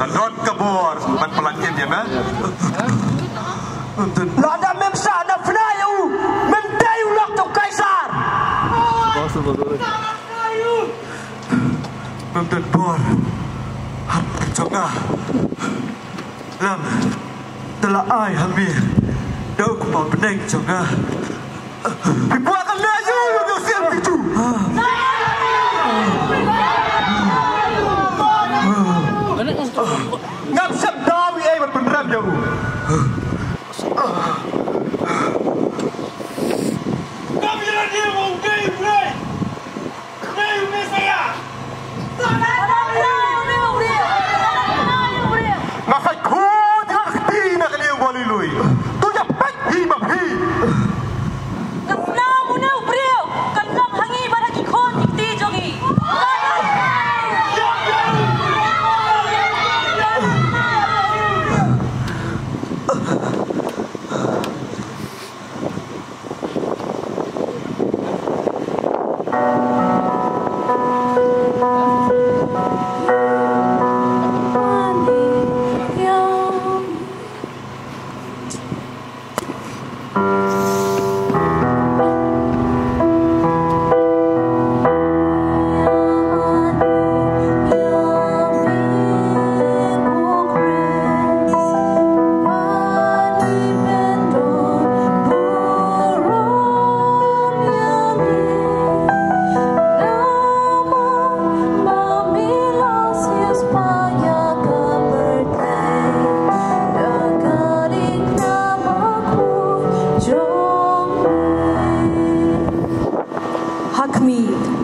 Not kabur, man pelakir dia mah. Lada memsa ada fnayu, memdayu lak tu kaisar. Memdan bor, hap Jongksha, lam, telah ai hamir, dah kumau beneng Jongksha. Dibuat kena you siap itu. Ngam siap dawi ai berbeneran you. Kami dia mau gay play. Gay ni saya. Ngasai kau dia akti nak kalian boleh lui. Tu yang baik hi bang hi. Ngapna muna brio, kanang hangi baraki kon dikti jogi.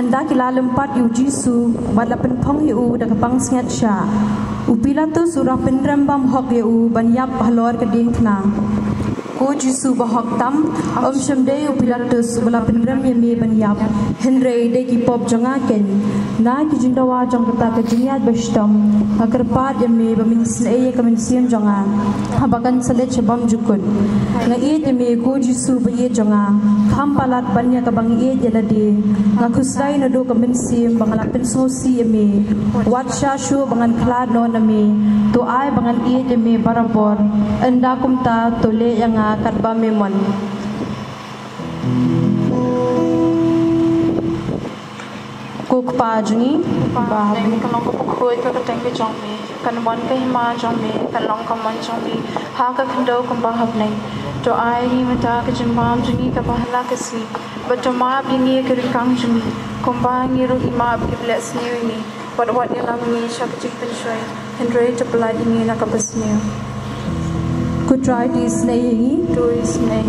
Anda kila lempat yu Jisu bala penthong yu da kapang sngat sha upila tu surah penram bam hok yu ban yap halor ke diengphna ko Jisu ba hok tam om shamde upila tu bala penram ye me ban yap henre de ki pop janga ken na ki jindawa jong kata ke jinyat bestam agar pat ye me ba min sne ye kamen siam janga habakan sale chabam jukun na ye de me ko Jisu ba ye janga ham palat banya ka bang ye jela de ngakusai na do kamen sim bangala penso si me watsha shu bangan klad no na me to ai bangan ye de me barabor anda kumta tole yanga katba me mon kuk pa jungi ba me kalong ko khoi ka teng ke jong me kan mon ke ma jong me kan long ka mon jong me ha ka khndo kum ba hab nei to ai ni mata ka jambam jungi ka bahla ka si but to ma bi ni ke kang jungi kum ba ni ru ima bi bless ni ni what ni lang ni shak chik pen shoi hendre to blood ni na ka bas ni could try to snay to snay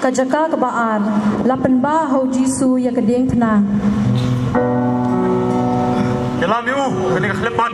kajaka kebaar lapan ba hau Jisu ya diengphna Jalan you kena kelepan.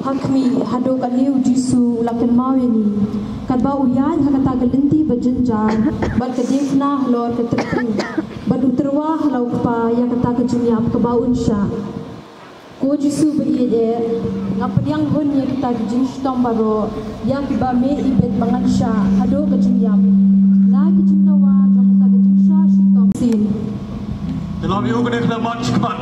Hakmi hado kaliu jisu lakan mawini kadba uyan hakata galinti berjenjang bal diengphna lor keterpen bal uterwah lau pa ya kata kejunyap ke baun sya ko jisu beriede ngapadiang hon ya kita jinsh tombaro ya kiba me ibet bangan sya hado kejunyap na kejunnawa jongta kejinsha shitom sin dalam iu kena kena mackan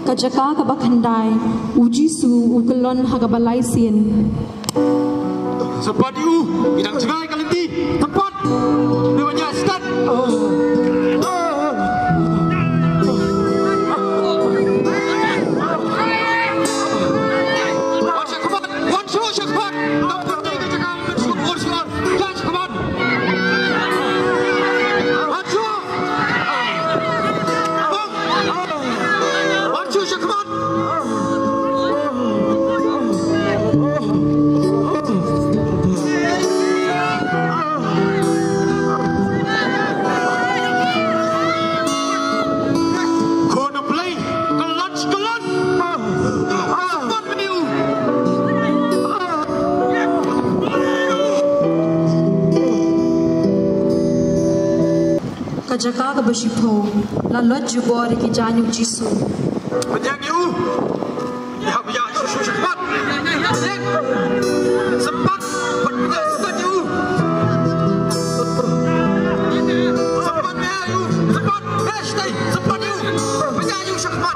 Kajaka kabakhandai ujisu ukelon hagabalai sien Sempat you bidang cerai lynti tempat dia banyak start. Kajaka kabashipo la lot jubor ki janyu jisu Menjang you ya punya susu cepat sempat punya start you sempat you sempat stay sempat you punya you cepat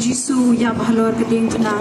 Jisu ya bahalor ke diengphna.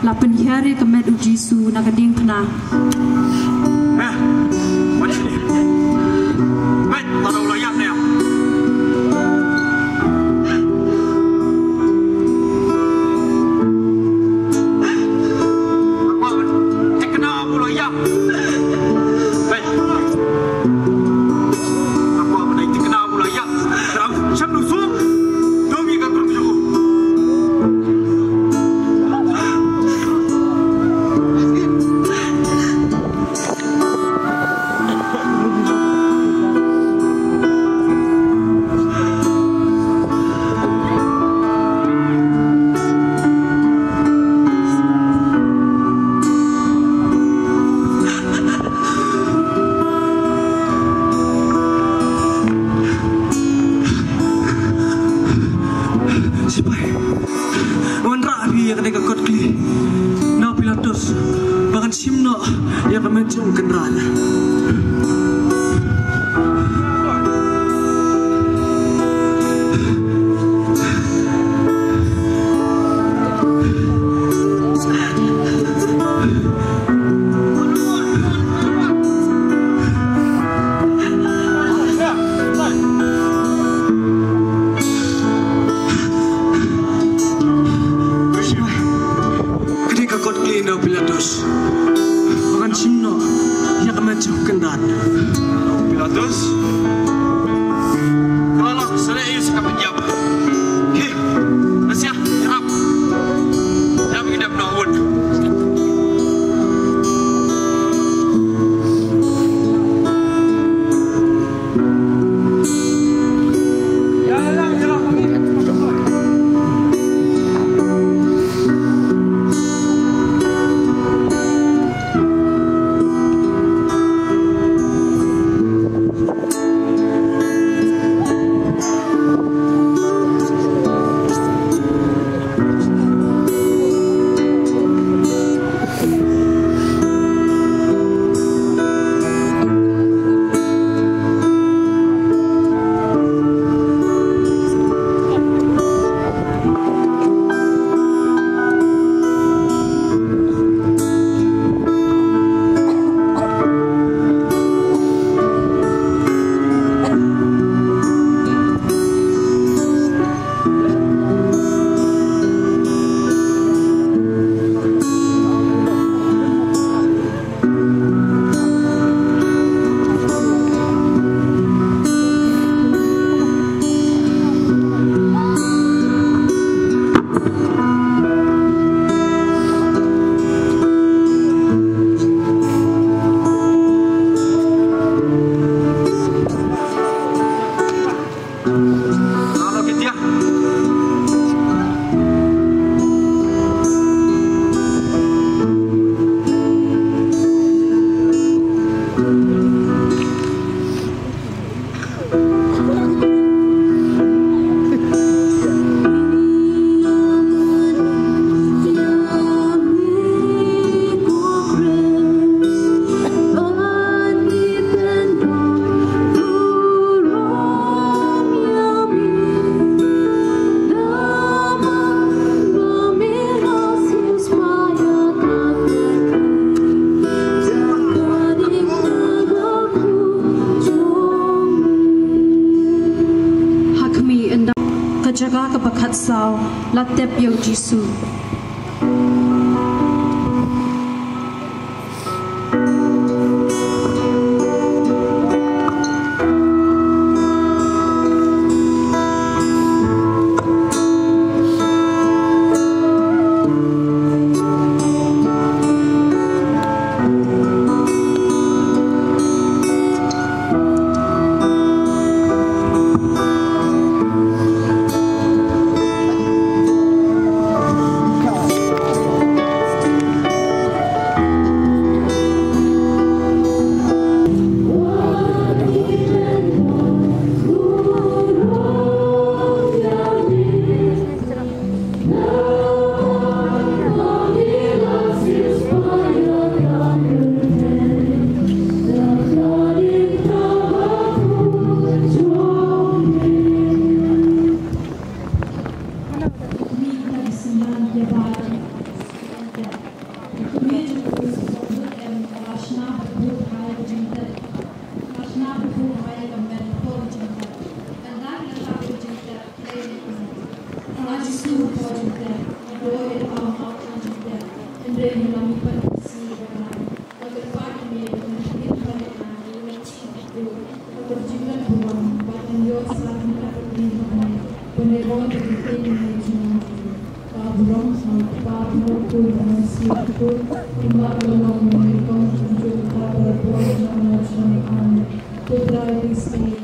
La penhiare ke med Jisu na ke diengphna. What is it? Wait, what are you now? Kalau sudah ini sekarang jam. Hei, nasi ah, harap. Harap kita menunggu. Jaga kepakat sau latep yo Jisu. Putra Kristi